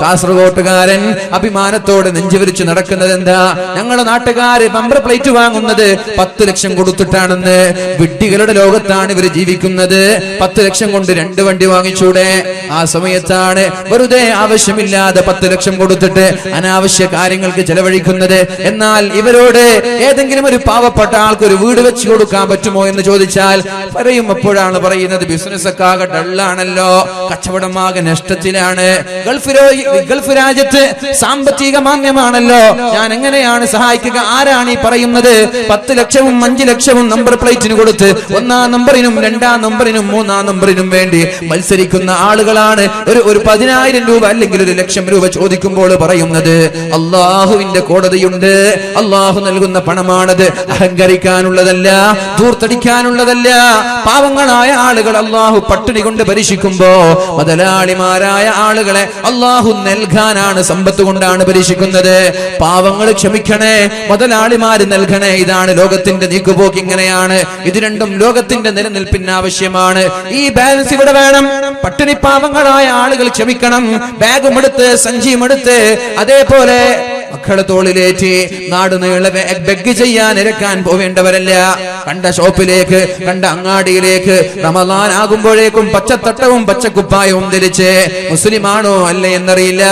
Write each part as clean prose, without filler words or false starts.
കാസർഗോട്ടുകാരൻ അഭിമാനത്തോടെ നെഞ്ചുവിരിച്ച് നടക്കുന്നത് എന്താ? ഞങ്ങളുടെ നാട്ടുകാര് നമ്പർ പ്ലേറ്റ് വാങ്ങുന്നത് 10 ലക്ഷം കൊടുത്തിട്ടാണെന്ന്. വിഡ്ഢികളുടെ ലോകത്താണ് ഇവർ ജീവിക്കുന്നത്. 10 ലക്ഷം കൊണ്ട് 2 വണ്ടി വാങ്ങിച്ചൂടെ? ആ സമയത്താണ് വെറുതെ ആവശ്യമില്ലാതെ 10 ലക്ഷം കൊടുത്തിട്ട് അനാവശ്യ കാര്യങ്ങൾക്ക് ചെലവഴിക്കുന്നത്. എന്നാൽ ഇവരോട് ഏതെങ്കിലും ഒരു പാവപ്പെട്ട ആൾക്ക് ഒരു വീട് വെച്ച് കൊടുക്കാൻ പറ്റുമോ എന്ന് ചോദിച്ചാൽ പറയും. അപ്പോഴാണ് പറയുന്നത്, ബിസിനസ് ഒക്കെ ആകെ ഡള്ളാണല്ലോ, കച്ചവടമാകെ നഷ്ടത്തിലാണ്, ഗൾഫ് രാജ്യത്ത് സാമ്പത്തിക മാന്ദ്യമാണല്ലോ, ഞാൻ എങ്ങനെയാണ് സഹായിക്കുക? ആരാണ് ഈ പറയുന്നത്? 10 ലക്ഷവും 5 ലക്ഷവും നമ്പർ പ്ലേറ്റിന് കൊടുത്ത് 1-ാം നമ്പറിനും 2-ാം നമ്പറിനും 3-ാം നമ്പറിനും വേണ്ടി മത്സരിക്കുന്ന ആളുകളാണ് ഒരു 10,000 രൂപ അല്ലെങ്കിൽ 1,00,000 രൂപ ചോദിക്കുമ്പോൾ പറയുന്നത് അള്ളാഹുവിന്റെ കോടതിയുണ്ട്, അള്ളാഹു നൽകുന്ന പണമാണത്, അഹങ്കരിക്കാനുള്ളതല്ല, ധൂർത്തടിക്കാനുള്ളതല്ല. പാവങ്ങളായ ആളുകൾ അള്ളാഹു പട്ടിണി കൊണ്ട് പരീക്ഷിക്കുമ്പോ മുതലാളിമാരായ ആളുകളെ അള്ളാഹു നൽകാനാണ്, സമ്പത്ത് കൊണ്ടാണ് പരീക്ഷിക്കുന്നത്. പാവങ്ങൾ ക്ഷമിക്കണേ, മുതലാളിമാര് നൽകണേ. ഇതാണ് ലോകത്തിന്റെ നീക്കുപോക്ക്. ഇങ്ങനെയാണ്. ഇത് രണ്ടും ലോകത്തിന്റെ നിലനിൽപ്പിന് ആവശ്യമാണ്. ഈ ബാലൻസ് ഇവിടെ വേണം. പട്ടിണി പാവങ്ങളായ ആളുകൾ ക്ഷമിക്കണം. ബാഗും എടുത്ത് സഞ്ചിയും എടുത്ത് അതേപോലെ മക്കളെ തോളിലേറ്റി നാട് നീളെ ബെഗ് ചെയ്യാൻ ഇരക്കാൻ പോവേണ്ടവരല്ല. കണ്ട ഷോപ്പിലേക്ക്, കണ്ട അങ്ങാടിയിലേക്ക് റമദാൻ ആകുമ്പോഴേക്കും പച്ചത്തട്ടവും പച്ചക്കുപ്പായവും ധരിച്ച് മുസ്ലിമാണോ അല്ലേ എന്നറിയില്ല,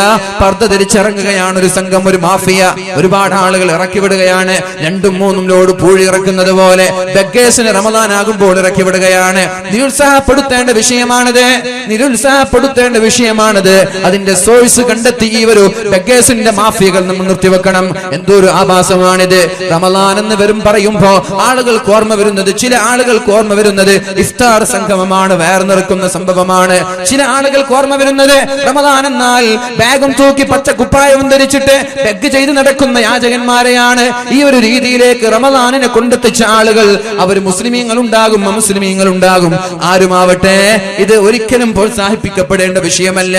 പർദ്ദ ധരിച്ചിറങ്ങുകയാണ് ഒരു സംഘം, ഒരു മാഫിയ. ഒരുപാട് ആളുകൾ ഇറക്കി വിടുകയാണ്. 2-3 ലോഡ് പൂഴി ഇറക്കുന്നത് പോലെ ബെഗേഴ്സിന് റമദാൻ ആകുമ്പോൾ ഇറക്കി വിടുകയാണ്. നിരുത്സാഹപ്പെടുത്തേണ്ട വിഷയമാണിത്, നിരുത്സാഹപ്പെടുത്തേണ്ട വിഷയമാണിത്. അതിന്റെ സോഴ്സ് കണ്ടെത്തി ഈ ഒരു ബെഗേഴ്സിന്റെ മാഫിയകൾ നമ്മൾ നിർത്തിവെക്കണം. എന്തൊരു ആഭാസമാണിത്. റമദാൻ എന്ന് വരും പറയുമ്പോ ആളുകൾക്ക് ഓർമ്മ വരുന്നത്, ചില ആളുകൾക്ക് ഓർമ്മ വരുന്നത് ഇഫ്താർ സംഗമമാണ്, വേർനിറക്കുന്ന സംഭവമാണ്. ചില ആളുകൾക്ക് ഓർമ്മ വരുന്നത് റമദാൻ എന്നാൽ ബാഗും തൂക്കി പച്ച കുപ്പായവും ധരിച്ചിട്ട് ബെഗ് ചെയ്ത് നടക്കുന്ന യാചകന്മാരെയാണ്. ഈ ഒരു രീതിയിലേക്ക് റമദാനിനെ കൊണ്ടെത്തിച്ച ആളുകൾ അവർ മുസ്ലിമീങ്ങൾ ഉണ്ടാകും, അമുസ്ലിമീങ്ങൾ ഉണ്ടാകും, ആരുമാവട്ടെ. ഇത് ഒരിക്കലും പ്രോത്സാഹിപ്പിക്കപ്പെടേണ്ട വിഷയമല്ല.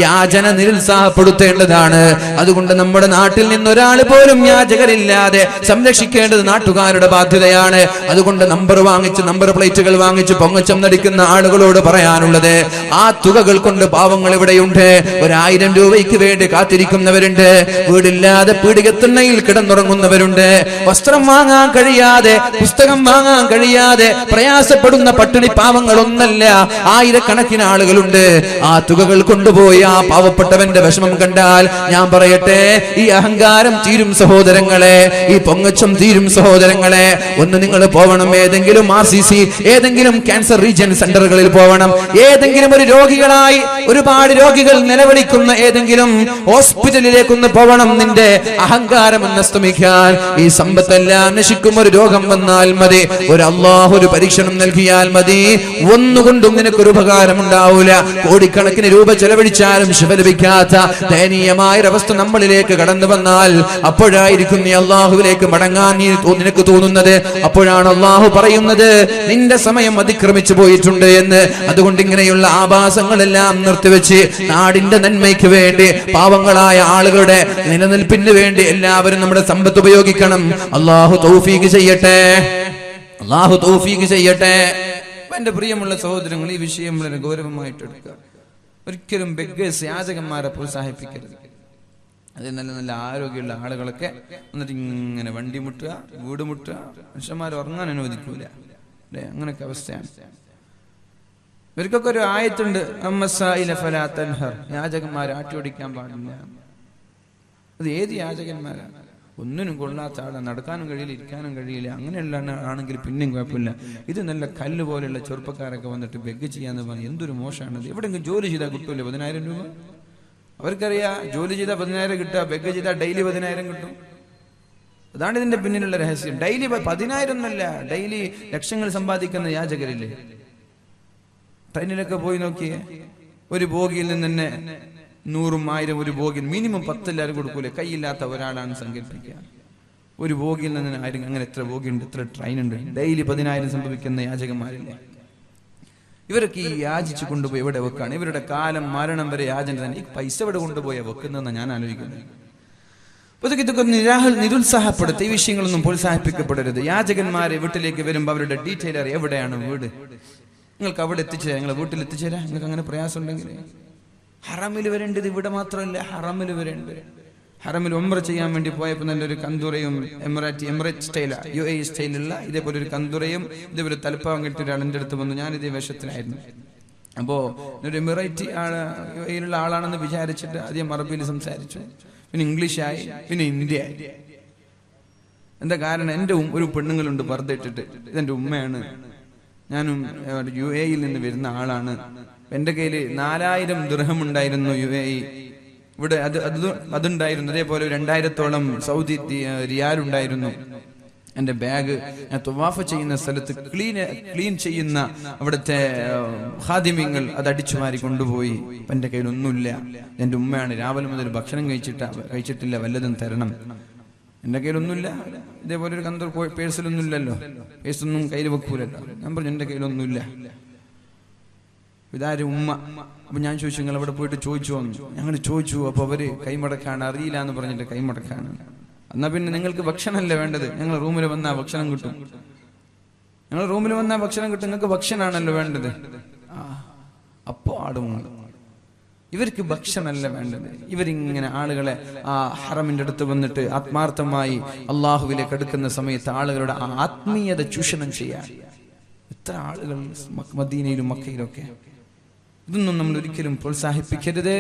യാചന നിരുത്സാഹപ്പെടുത്തേണ്ടതാണ്. അതുകൊണ്ട് നമ്മുടെ നാട്ടിൽ നിന്നൊരാൾ പോലും യാചകരില്ലാതെ സംരക്ഷിക്കേണ്ടത് നാട്ടുകാരുടെ ബാധ്യതയാണ്. അതുകൊണ്ട് നമ്പർ വാങ്ങിച്ച്, നമ്പർ പ്ലേറ്റുകൾ വാങ്ങിച്ച് പൊങ്ങച്ചം നടിക്കുന്ന ആളുകളോട് പറയാനുള്ളത്, ആ തുകകൾ കൊണ്ട് പാവങ്ങൾ ഇവിടെയുണ്ട്. 1,000 രൂപയ്ക്ക് വേണ്ടി കാത്തിരിക്കുന്നവരുണ്ട്. വീടില്ലാതെ പീഡികത്തിണ്ണയിൽ കിടന്നുറങ്ങുന്നവരുണ്ട്. വസ്ത്രം വാങ്ങാൻ കഴിയാതെ, പുസ്തകം വാങ്ങാൻ കഴിയാതെ പ്രയാസപ്പെടുന്ന പട്ടിണി പാവങ്ങൾ ഒന്നല്ല, ആയിരക്കണക്കിന് ആളുകളുണ്ട്. ആ തുകകൾ കൊണ്ടുപോയി ആ പാവപ്പെട്ടവന്റെ വിഷമം കണ്ടാൽ ഞാൻ പറയട്ടെ, ഈ അഹങ്കാരം തീരും സഹോദരങ്ങളെ, ഈ പൊങ്ങച്ചം തീരും സഹോദരങ്ങളെ. ഒന്ന് നിങ്ങൾ പോവണം, ഏതെങ്കിലും RCC, ഏതെങ്കിലും ക്യാൻസർ റീജിയൻ സെന്ററുകളിൽ പോവണം. ഏതെങ്കിലും ഒരു രോഗികളായി ഒരുപാട് രോഗികൾ നിലവിളിക്കുന്ന ഏതെങ്കിലും ഹോസ്പിറ്റലിലേക്കൊന്ന് പോവണം. നിന്റെ അഹങ്കാരം ഒന്ന് സ്തമിക്കാൻ. ഈ സമ്പത്തെല്ലാം നശിക്കും. ഒരു രോഗം വന്നാൽ മതി, ഒരു അള്ളാഹു ഒരു പരീക്ഷണം നൽകിയാൽ മതി, ഒന്നുകൊണ്ടും നിനക്കൊരു ഉപകാരം ഉണ്ടാവൂല. കോടിക്കണക്കിന് രൂപ ചെലവഴിച്ചാലും ശിഫ ലഭിക്കാത്ത ദയനീയമായൊരവസ്ഥ നമ്മളിലേക്ക് കടന്നു വന്നാൽ അപ്പോഴായിരിക്കും നീ അള്ളാഹുവിലേക്ക് മടങ്ങാൻ നിനക്ക് തോന്നുന്നത്. അപ്പോഴാണ് അള്ളാഹു പറയുന്നത് നിന്റെ സമയം അതിക്രമിച്ചു പോയിട്ടുണ്ട് എന്ന്. അതുകൊണ്ട് ഇങ്ങനെയുള്ള ആഭാസങ്ങളെല്ലാം നിർത്തിവെച്ച് നാടിന്റെ നന്മയ്ക്ക് വേണ്ടി, പാവങ്ങളായ ആളുകളുടെ നിലനിൽപ്പിന് വേണ്ടി എല്ലാവരും നമ്മുടെ സമ്പത്ത് ഉപയോഗിക്കണം. അള്ളാഹു തൗഫീഖ് ചെയ്യട്ടെ, അള്ളാഹു തൗഫീഖ് ചെയ്യട്ടെ. എന്റെ പ്രിയമുള്ള സഹോദരങ്ങൾ, ഈ വിഷയം വളരെ ഗൗരവമായിട്ട് എടുക്കുക. ഒരിക്കലും ബെഗേഴ്സ്, യാചകന്മാരെ പ്രോത്സാഹിപ്പിക്കരുത്. അത് നല്ല നല്ല ആരോഗ്യമുള്ള ആളുകളൊക്കെ എന്നിട്ട് ഇങ്ങനെ വണ്ടി മുട്ടുക, വീട് മുട്ടുക, മനുഷ്യന്മാർ ഉറങ്ങാൻ അനുവദിക്കൂല. അല്ലേ? അങ്ങനൊക്കെ അവസ്ഥയാണ്. ഇവർക്കൊക്കെ ഒരു ആയത്തുണ്ട്, യാചകന്മാരെ ആട്ടിയോടിക്കാൻ പാടില്ല. അത് ഏത് യാചകന്മാരാണ്? ഒന്നിനും കൊള്ളാത്ത ആളാണ്, നടക്കാനും കഴിയില്ല, ഇരിക്കാനും കഴിയില്ല. അങ്ങനെയുള്ള ആണെങ്കിൽ പിന്നെയും കുഴപ്പമില്ല. ഇത് നല്ല കല്ല് പോലെയുള്ള ചെറുപ്പക്കാരൊക്കെ വന്നിട്ട് ബെഗ് ചെയ്യാന്ന് പറഞ്ഞാൽ എന്തൊരു മോശമാണത്. എവിടെയെങ്കിലും ജോലി ചെയ്താൽ കിട്ടൂല്ലേ 10,000 രൂപ? അവർക്കറിയാം, ജോലി ചെയ്താൽ 10,000 കിട്ടുക, ബെഗ് ചെയ്താൽ ഡെയിലി 10,000 കിട്ടും. അതാണ് ഇതിന്റെ പിന്നിലുള്ള രഹസ്യം. ഡെയിലി 10,000 ഒന്നല്ല, ഡെയിലി ലക്ഷങ്ങൾ സമ്പാദിക്കുന്ന യാചകരില്ലേ? ട്രെയിനിലൊക്കെ പോയി നോക്കിയേ, ഒരു ബോഗിയിൽ നിന്ന് തന്നെ 100ഉം 1000 ഒരു ബോഗിൽ മിനിമം 10 എല്ലാവരും കൊടുക്കൂലേ? കൈയില്ലാത്ത ഒരാളാണ് സങ്കല്പിക്കുക. ഒരു ബോഗിയിൽ നിന്ന് 1000, അങ്ങനെ എത്ര ബോഗിയുണ്ട്, എത്ര ട്രെയിൻ ഉണ്ട്. ഡെയിലി 10,000 സംഭവിക്കുന്ന യാചകന്മാരില്ലേ? ഇവരൊക്കെ ഈ യാചിച്ചു കൊണ്ടുപോയി എവിടെ വെക്കാണ്? ഇവരുടെ കാലം മരണം വരെ യാചന തന്നെ. ഈ പൈസ എവിടെ കൊണ്ടുപോയാ വെക്കുന്നതെന്ന് ഞാൻ ആലോചിക്കുന്നത്. ഇതൊക്കെ നിരുത്സാഹപ്പെടുത്ത ഈ വിഷയങ്ങളൊന്നും പ്രോത്സാഹിപ്പിക്കപ്പെടരുത്. യാചകന്മാരെ വീട്ടിലേക്ക് വരുമ്പോൾ അവരുടെ ഡീറ്റെയിൽ എവിടെയാണ് വീട്, നിങ്ങൾക്ക് അവിടെ എത്തിച്ചേരാം, നിങ്ങളെ വീട്ടിൽ എത്തിച്ചേരാം. നിങ്ങൾക്ക് അങ്ങനെ പ്രയാസം ഉണ്ടെങ്കിൽ ഹറമിൽ വരേണ്ടത് ഇവിടെ മാത്രമല്ല, ഹറമിൽ വരേണ്ട. ഹറമിൽ ഉംറ ചെയ്യാൻ വേണ്ടി പോയപ്പോൾ നല്ലൊരു കന്തുറയും എമിറേറ്റ് സ്റ്റൈലാ, UAE സ്റ്റൈലുള്ള ഇതേപോലെ ഒരു കന്തുറയും ഇതേപോലെ തലപ്പാവും കെട്ടി ഒരാൾ എൻ്റെ അടുത്ത് വന്നു. ഞാനിതേ വേഷത്തിലായിരുന്നു. അപ്പോൾ ഒരു എമിറേറ്റ് UAEയിലുള്ള ആളാണെന്ന് വിചാരിച്ചിട്ട് ആദ്യം അറബിയിൽ സംസാരിച്ചു, പിന്നെ ഇംഗ്ലീഷായി, പിന്നെ ഹിന്ദി ആയി. എന്താ കാരണം? എൻ്റെ ഒരു പെണ്ണുങ്ങളുണ്ട് പർദ്ദ ഇട്ടിട്ട്, ഇതെൻ്റെ ഉമ്മയാണ്, ഞാനും UAEയിൽ നിന്ന് വരുന്ന ആളാണ്. എൻ്റെ കയ്യിൽ 4000 ദിർഹം ഉണ്ടായിരുന്നു UAE, ഇവിടെ അതുണ്ടായിരുന്നു. അതേപോലെ 2000-ഓളം സൗദി റിയാൽ ഉണ്ടായിരുന്നു. എൻ്റെ ബാഗ് ഞാൻ തുവാഫ് ചെയ്യുന്ന സ്ഥലത്ത് ക്ലീൻ ചെയ്യുന്ന അവിടുത്തെ ഖാദിമ്യങ്ങൾ അത് അടിച്ചു മാറി കൊണ്ടുപോയി. എൻ്റെ കയ്യിൽ ഒന്നുമില്ല. എൻ്റെ ഉമ്മയാണ്, രാവിലെ മുതൽ ഭക്ഷണം കഴിച്ചിട്ടില്ല, വല്ലതും തരണം. എൻ്റെ കയ്യിലൊന്നുമില്ല. ഇതേപോലെ ഒരു കന്തൂർ പേഴ്സിലൊന്നുമില്ലല്ലോ, പേഴ്സൊന്നും കയ്യിൽ വെക്കൂലല്ലോ. ഞാൻ പറഞ്ഞു എൻ്റെ കയ്യിലൊന്നുമില്ല. ഇതാരും ഉമ്മ. അപ്പൊ ഞാൻ ചോദിച്ചു, നിങ്ങൾ അവിടെ പോയിട്ട് ചോദിച്ചു വന്നു? ഞങ്ങൾ ചോദിച്ചു. അപ്പൊ അവര് കൈമടക്കാണ്, അറിയില്ല എന്ന് പറഞ്ഞിട്ട് കൈമടക്കാണ്. എന്നാ പിന്നെ നിങ്ങൾക്ക് ഭക്ഷണമല്ലേ വേണ്ടത്? ഞങ്ങൾ റൂമിൽ വന്നാ ഭക്ഷണം കിട്ടും, നിങ്ങൾക്ക് ഭക്ഷണമാണല്ലോ വേണ്ടത്. അപ്പോ ആടുമുണ്ട്. ഇവർക്ക് ഭക്ഷണമല്ല വേണ്ടത്. ഇവരിങ്ങനെ ആളുകളെ ആ ഹറമിന്റെ അടുത്ത് വന്നിട്ട് ആത്മാർത്ഥമായി അള്ളാഹുവിലേക്ക് അടുക്കുന്ന സമയത്ത് ആളുകളുടെ ആത്മീയത ചൂഷണം ചെയ്യാൻ എത്ര ആളുകൾ മദീനയിലും മക്കയിലൊക്കെ. ഇതൊന്നും നമ്മൾ ഒരിക്കലും പ്രോത്സാഹിപ്പിക്കരുത്.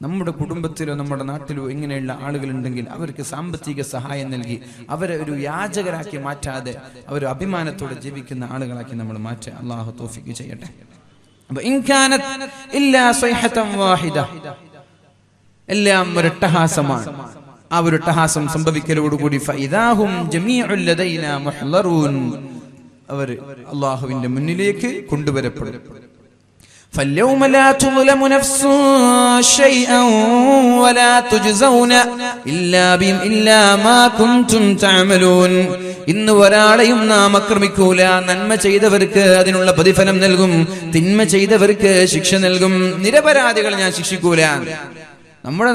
നമ്മുടെ കുടുംബത്തിലോ നമ്മുടെ നാട്ടിലോ ഇങ്ങനെയുള്ള ആളുകളുണ്ടെങ്കിൽ അവർക്ക് സാമ്പത്തിക സഹായം നൽകി അവരെ ഒരു യാചകരാക്കി മാറ്റാതെ അവർ അഭിമാനത്തോടെ ജീവിക്കുന്ന ആളുകളാക്കി നമ്മൾ മാറ്റാൻ അള്ളാഹു തൗഫീഖ് ചെയ്യട്ടെ. എല്ലാം ഒരട്ടഹാസമാണ്. ആ ഒരു അട്ടഹാസം സംഭവിക്കലോടുകൂടി അവർ അള്ളാഹുവിന്റെ മുന്നിലേക്ക് കൊണ്ടുവരപ്പെടും. فاليوم لا تظلم نفس شيئا ولا تجزون إلا ما كنتم تعملون. ഇന്ന് ഒരാളെയും നാം ആക്രമിക്കൂല. നന്മ ചെയ്തവർക്ക് അതിനുള്ള പ്രതിഫലം നൽകും, തിന്മ ചെയ്തവർക്ക് ശിക്ഷ നൽകും. നിരപരാധികളെ ഞാൻ ശിക്ഷിക്കൂല. നമ്മുടെ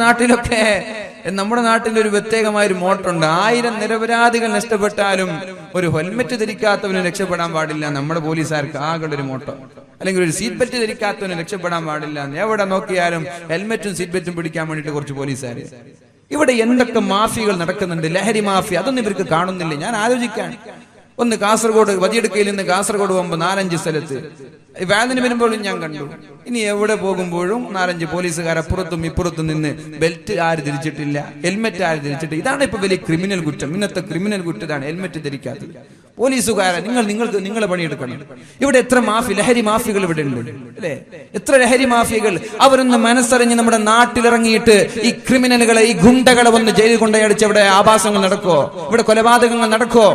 നാട്ടിൽ ഒരു പ്രത്യേകമായൊരു മോട്ടുണ്ട്. 1000 നിരപരാധികൾ നഷ്ടപ്പെട്ടാലും ഒരു ഹെൽമെറ്റ് ധരിക്കാത്തവന് രക്ഷപ്പെടാൻ പാടില്ല. നമ്മുടെ പോലീസുകാർക്ക് ആകെ ഒരു മോട്ടോ. അല്ലെങ്കിൽ ഒരു സീറ്റ് ബെൽറ്റ് ധരിക്കാത്തവന് രക്ഷപ്പെടാൻ പാടില്ല. എവിടെ നോക്കിയാലും ഹെൽമെറ്റും സീറ്റ് ബെൽറ്റും പിടിക്കാൻ വേണ്ടിട്ട് കുറച്ച് പോലീസുകാർ. ഇവിടെ എന്തൊക്കെ മാഫിയകൾ നടക്കുന്നുണ്ട്, ലഹരി മാഫിയ. അതൊന്നും ഇവർക്ക് കാണുന്നില്ല. ഞാൻ ആലോചിക്കാൻ ഒന്ന് കാസർഗോഡ് വതിയെടുക്കയിൽ നിന്ന് കാസർഗോഡ് പോകുമ്പോൾ 4-5 സ്ഥലത്ത് വാലിന് വരുമ്പോഴും ഞാൻ കണ്ടു. ഇനി എവിടെ പോകുമ്പോഴും 4-5 പോലീസുകാർ അപ്പുറത്തും ഇപ്പുറത്തും നിന്ന് ബെൽറ്റ് ആര് ധരിച്ചിട്ടില്ല, ഹെൽമെറ്റ് ആര് ധരിച്ചിട്ടില്ല. ഇതാണ് ഇപ്പൊ വലിയ ക്രിമിനൽ കുറ്റം. ഇന്നത്തെ ക്രിമിനൽ കുറ്റതാണ് ഹെൽമെറ്റ് ധരിക്കാത്തത്. പോലീസുകാരെ നിങ്ങളെ പണിയെടുക്കണം. ഇവിടെ എത്ര ലഹരി മാഫികൾ ഇവിടെ ഉണ്ട് അല്ലെ? എത്ര ലഹരി മാഫിയകൾ. അവരൊന്ന് മനസ്സറിഞ്ഞ് നമ്മുടെ നാട്ടിലിറങ്ങിയിട്ട് ഈ ക്രിമിനലുകളെ, ഈ ഗുണ്ടകളെ ഒന്ന് ജയിലിൽ കൊണ്ടയടിച്ച് ഇവിടെ ആഭാസങ്ങൾ നടക്കോ, ഇവിടെ കൊലപാതകങ്ങൾ നടക്കോ?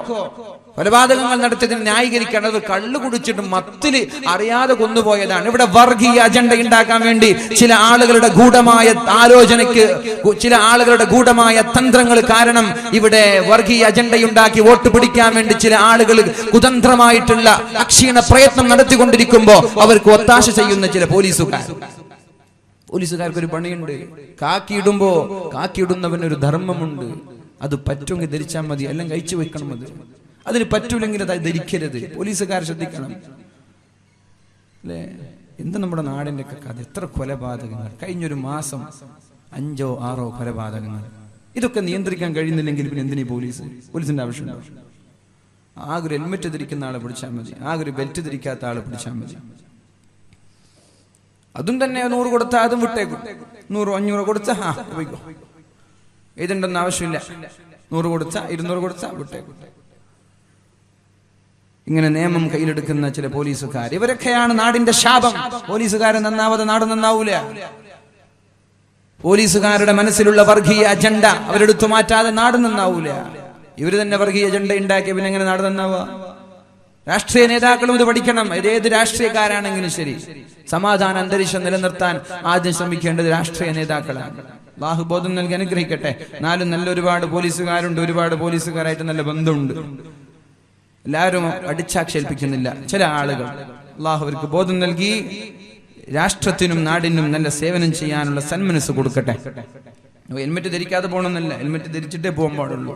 കൊലപാതകങ്ങൾ നടത്തിയതിന് ന്യായീകരിക്കണം. അത് കള്ളു കുടിച്ചിട്ട് മത്തില് അറിയാതെ കൊന്നുപോയതാണ്. ഇവിടെ വർഗീയ അജണ്ട ഉണ്ടാക്കാൻ വേണ്ടി ചില ആളുകളുടെ ഗൂഢമായ ആലോചനയ്ക്ക്, ചില ആളുകളുടെ ഗൂഢമായ തന്ത്രങ്ങൾ കാരണം ഇവിടെ വർഗീയ അജണ്ടയുണ്ടാക്കി വോട്ട് പിടിക്കാൻ വേണ്ടി ചില ആളുകൾ കുതന്ത്രമായിട്ടുള്ള അക്ഷീണ പ്രയത്നം നടത്തിക്കൊണ്ടിരിക്കുമ്പോ അവർക്ക് ഒത്താശ ചെയ്യുന്ന ചില പോലീസുകാർക്കൊരു പണിയുണ്ട്. കാക്കിയിടുന്നവനൊരു ധർമ്മമുണ്ട്. അത് പറ്റുമെങ്കിൽ ധരിച്ചാൽ മതി, എല്ലാം കഴിച്ചു വെക്കണം. അതിന് പറ്റൂലെങ്കിൽ അത് ധരിക്കരുത്. പോലീസുകാർ ശ്രദ്ധിക്കണം അല്ലേ? എന്ത് നമ്മുടെ നാടിന്റെ ഒക്കെ കഥ. എത്ര കൊലപാതകങ്ങൾ കഴിഞ്ഞൊരു മാസം, 5-6 കൊലപാതകങ്ങൾ. ഇതൊക്കെ നിയന്ത്രിക്കാൻ കഴിയുന്നില്ലെങ്കിൽ പിന്നെ എന്തിനീ പോലീസിന്റെ ആവശ്യമുണ്ടോ? ആകെ ഒരു ഹെൽമെറ്റ് ധരിക്കുന്ന ആളെ പിടിച്ചാൽ മതി, ആകെ ഒരു ബെൽറ്റ് ധരിക്കാത്ത ആളെ പിടിച്ചാൽ മതി. അതും തന്നെ 100 കൊടുത്താൽ അതും വിട്ടേക്കും. 100-500 കൊടുത്താ പോയിക്കോ, എഴുതണ്ടെന്ന് ആവശ്യമില്ല. 100 കൊടുത്താ 200 കൊടുത്താ വിട്ടേക്കും. ഇങ്ങനെ നിയമം കയ്യിലെടുക്കുന്ന ചില പോലീസുകാർ, ഇവരൊക്കെയാണ് നാടിന്റെ ശാപം. പോലീസുകാരെ നന്നാവാതെ നാട് നന്നാവൂല. പോലീസുകാരുടെ മനസ്സിലുള്ള വർഗീയ അജണ്ട അവരെടുത്തു മാറ്റാതെ നാട് നന്നാവൂല. ഇവര് തന്നെ വർഗീയ അജണ്ട ഉണ്ടാക്കിയ പിന്നെ എങ്ങനെ നാട് നന്നാവുക? രാഷ്ട്രീയ നേതാക്കളും ഇത് പഠിക്കണം. ഏത് രാഷ്ട്രീയക്കാരാണെങ്കിലും ശരി, സമാധാന അന്തരീക്ഷം നിലനിർത്താൻ ആദ്യം ശ്രമിക്കേണ്ടത് രാഷ്ട്രീയ നേതാക്കളാണ്. അല്ലാഹു ബോധം നൽകി അനുഗ്രഹിക്കട്ടെ. നാലും നല്ല ഒരുപാട് പോലീസുകാരുണ്ട്, ഒരുപാട് പോലീസുകാരായിട്ട് നല്ല ബന്ധമുണ്ട്. എല്ലാവരും അടിച്ചാക്ഷേപിക്കുന്നില്ല. ചില ആളുകൾ അല്ലാഹു അവർക്ക് ബോധം നൽകി രാഷ്ട്രത്തിനും നാടിനും നല്ല സേവനം ചെയ്യാനുള്ള സന്മനസ് കൊടുക്കട്ടെ. ഹെൽമെറ്റ് ധരിക്കാതെ പോകണമെന്നല്ല, ഹെൽമെറ്റ് ധരിച്ചിട്ടേ പോകാൻ പാടുള്ളൂ,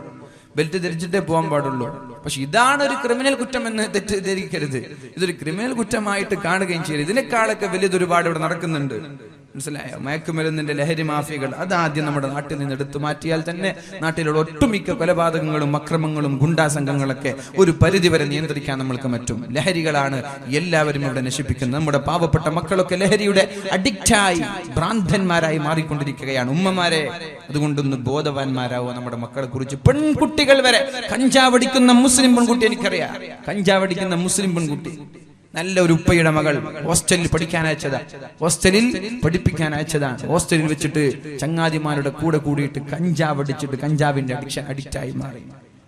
ബെൽറ്റ് ധരിച്ചിട്ടേ പോകാൻ പാടുള്ളൂ. പക്ഷെ ഇതാണ് ഒരു ക്രിമിനൽ കുറ്റം എന്ന് തെറ്റിദ്ധരിക്കരുത്. ഇതൊരു ക്രിമിനൽ കുറ്റമായിട്ട് കാണുകയും ചെയ്യരുത്. ഇതിനേക്കാളൊക്കെ വലിയതൊരുപാട് ഇവിടെ നടക്കുന്നുണ്ട്. മനസ്സിലായോ? മയക്കുമരുന്നിന്റെ ലഹരി മാഫിയകൾ അതാദ്യം നമ്മുടെ നാട്ടിൽ നിന്ന് എടുത്തു മാറ്റിയാൽ തന്നെ നാട്ടിലുള്ള ഒട്ടുമിക്ക കൊലപാതകങ്ങളും അക്രമങ്ങളും ഗുണ്ടാ സംഘങ്ങളൊക്കെ ഒരു പരിധിവരെ നിയന്ത്രിക്കാൻ നമ്മൾക്ക് പറ്റും. ലഹരികളാണ് എല്ലാവരും ഇവിടെ നശിപ്പിക്കുന്നത്. നമ്മുടെ പാവപ്പെട്ട മക്കളൊക്കെ ലഹരിയുടെ അഡിക്റ്റായി ഭ്രാന്തന്മാരായി മാറിക്കൊണ്ടിരിക്കുകയാണ്. ഉമ്മമാരെ, അതുകൊണ്ടൊന്ന് ബോധവാന്മാരാവോ നമ്മുടെ മക്കളെ കുറിച്ച്. പെൺകുട്ടികൾ വരെ കഞ്ചാവടിക്കുന്ന മുസ്ലിം പെൺകുട്ടി എനിക്കറിയാം. കഞ്ചാവടിക്കുന്ന മുസ്ലിം പെൺകുട്ടി, നല്ല ഒരു ഉപ്പയുടെ മകൾ ഹോസ്റ്റലിൽ പഠിക്കാൻ പഠിപ്പിക്കാൻ അയച്ചതാണ്. ഹോസ്റ്റലിൽ വെച്ചിട്ട് ചങ്ങാതിമാരുടെ കൂടെ കൂടിയിട്ട് കഞ്ചാവടിച്ചിട്ട് കഞ്ചാവിന്റെ അഡിക്റ്റായി മാറി.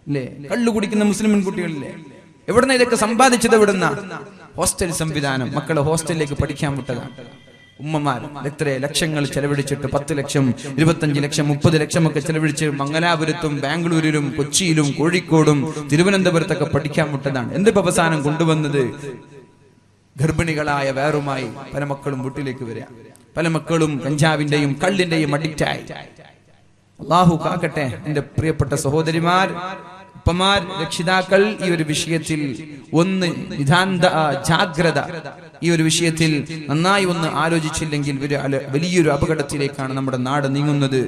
അല്ലേ? കള്ളു കുടിക്കുന്ന മുസ്ലിം പെൺകുട്ടികളില്ലേ? എവിടുന്ന ഇതൊക്കെ സമ്പാദിച്ചത്? എവിടുന്ന? ഹോസ്റ്റൽ സംവിധാനം. മക്കളെ ഹോസ്റ്റലിലേക്ക് പഠിക്കാൻ വിട്ടതാണ്. ഉമ്മമാർ എത്ര ലക്ഷങ്ങൾ ചെലവഴിച്ചിട്ട് 10 ലക്ഷം 25 ലക്ഷം 30 ലക്ഷം ഒക്കെ ചെലവഴിച്ച് മംഗലാപുരത്തും ബാംഗ്ലൂരിലും കൊച്ചിയിലും കോഴിക്കോടും തിരുവനന്തപുരത്തൊക്കെ പഠിക്കാൻ വിട്ടതാണ്. എന്തിപ്പോ അവസാനം കൊണ്ടുവന്നത്? ഗർഭിണികളായ വേറുമായി പല മക്കളും വീട്ടിലേക്ക് വരിക. പല മക്കളും കഞ്ചാവിന്റെയും കള്ളിന്റെയും അഡിക്റ്റായി. അല്ലാഹു കാക്കട്ടെ. എന്റെ പ്രിയപ്പെട്ട സഹോദരിമാർ, ഉപ്പമാർ, രക്ഷിതാക്കൾ ഈ ഒരു വിഷയത്തിൽ ഒന്ന് ജാഗ്രത, ഈ ഒരു വിഷയത്തിൽ നന്നായി ഒന്ന് ആലോചിച്ചില്ലെങ്കിൽ വലിയൊരു അപകടത്തിലേക്കാണ് നമ്മുടെ നാട് നീങ്ങുന്നത്.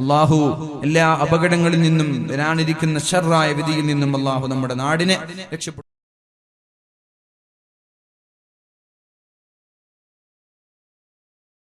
അല്ലാഹു എല്ലാ അപകടങ്ങളിൽ നിന്നും വരാനിരിക്കുന്ന ശർറായ വിധിയിൽ നിന്നും അല്ലാഹു നമ്മുടെ നാടിനെ രക്ഷപ്പെടുത്തും.